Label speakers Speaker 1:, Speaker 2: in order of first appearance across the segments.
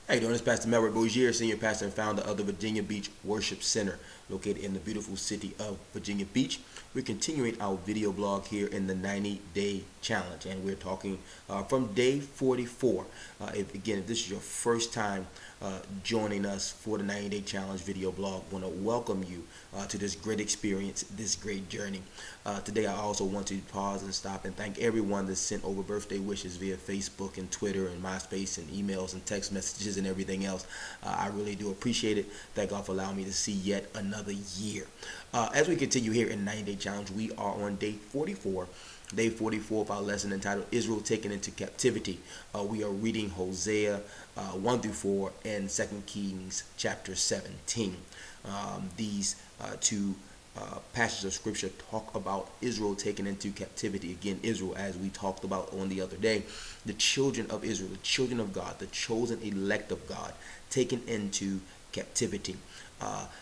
Speaker 1: How you doing? It's Pastor Melrick Bogier, Senior Pastor and founder of the Virginia Beach Worship Center, located in the beautiful city of Virginia Beach. We're continuing our video blog here in the 90-day challenge, and we're talking from day 44. If this is your first time joining us for the 90-day challenge video blog, I want to welcome you to this great experience, this great journey. Today, I also want to pause and stop and thank everyone that sent over birthday wishes via Facebook and Twitter and MySpace and emails and text messages and everything else. I really do appreciate it. Thank God for allowing me to see yet another year. As we continue here in 90-day challenge, we are on day 44. Day 44 of our lesson entitled Israel Taken into Captivity. We are reading Hosea 1 through 4 and 2 Kings chapter 17. These two passages of scripture talk about Israel taken into captivity. Again, Israel, as we talked about on the other day, the children of Israel, the children of God, the chosen elect of God, taken into captivity.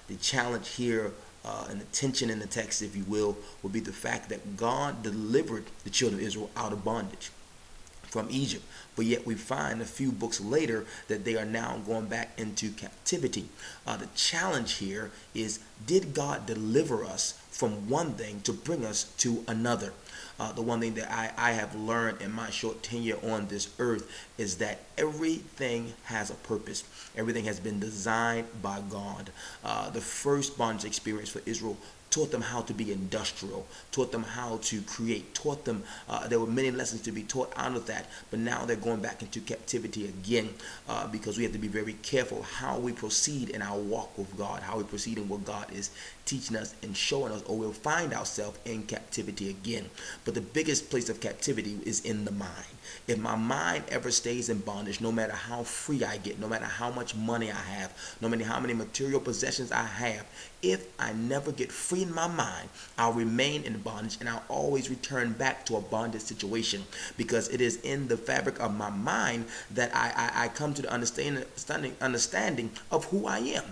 Speaker 1: The challenge here and the tension in the text, if you will be the fact that God delivered the children of Israel out of bondage from Egypt, but yet we find a few books later that they are now going back into captivity. The challenge here is, did God deliver us from one thing to bring us to another? The one thing that I have learned in my short tenure on this earth is that everything has a purpose. Everything has been designed by God. The first bondage experience for Israel taught them how to be industrial, taught them how to create, taught them, there were many lessons to be taught out of that, but now they're going back into captivity again because we have to be very careful how we proceed in our walk with God, how we proceed in what God is teaching us and showing us, or we'll find ourselves in captivity again. But the biggest place of captivity is in the mind. If my mind ever stays in bondage, no matter how free I get, no matter how much money I have, no matter how many material possessions I have, if I never get free in my mind, I'll remain in bondage, and I'll always return back to a bondage situation, because it is in the fabric of my mind that I come to the understanding of who I am.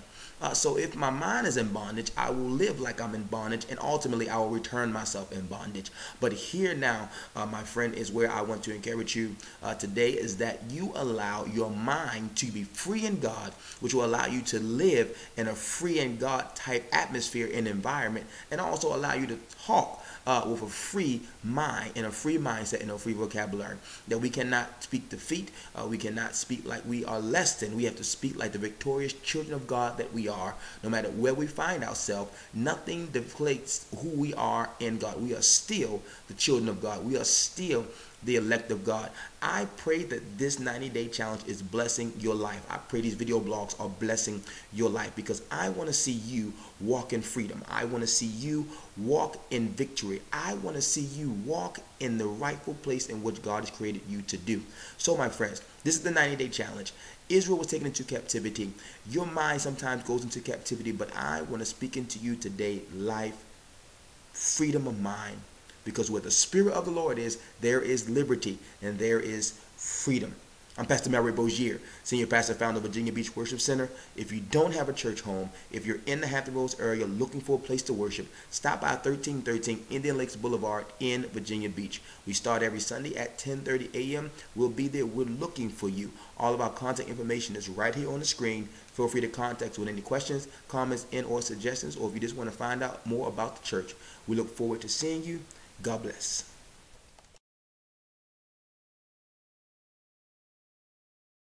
Speaker 1: So if my mind is in bondage, I will live like I'm in bondage, and ultimately I will return myself in bondage. But here now, my friend, is where I want to encourage you today, is that you allow your mind to be free in God, which will allow you to live in a free in God type atmosphere and environment, and also allow you to talk with a free mind and a free mindset and a free vocabulary. That we cannot speak defeat, we cannot speak like we are less than. We have to speak like the victorious children of God that we are. No matter where we find ourselves, nothing deflates who we are in God. We are still the children of God. We are still the elect of God. I pray that this 90-day challenge is blessing your life. I pray these video blogs are blessing your life, because I want to see you walk in freedom. I want to see you walk in victory. I want to see you walk in the rightful place in which God has created you to do. So, my friends, this is the 90-day challenge. Israel was taken into captivity. Your mind sometimes goes into captivity, but I want to speak into you today life, freedom of mind, because where the Spirit of the Lord is, there is liberty and there is freedom. I'm Pastor Melrick Bogier, Senior Pastor, founder of Virginia Beach Worship Center. If you don't have a church home, if you're in the Hampton Roads area looking for a place to worship, stop by 1313 Indian Lakes Boulevard in Virginia Beach. We start every Sunday at 10:30 a.m. We'll be there. We're looking for you. All of our contact information is right here on the screen. Feel free to contact us with any questions, comments, and/or suggestions, or if you just want to find out more about the church. We look forward to seeing you. God bless.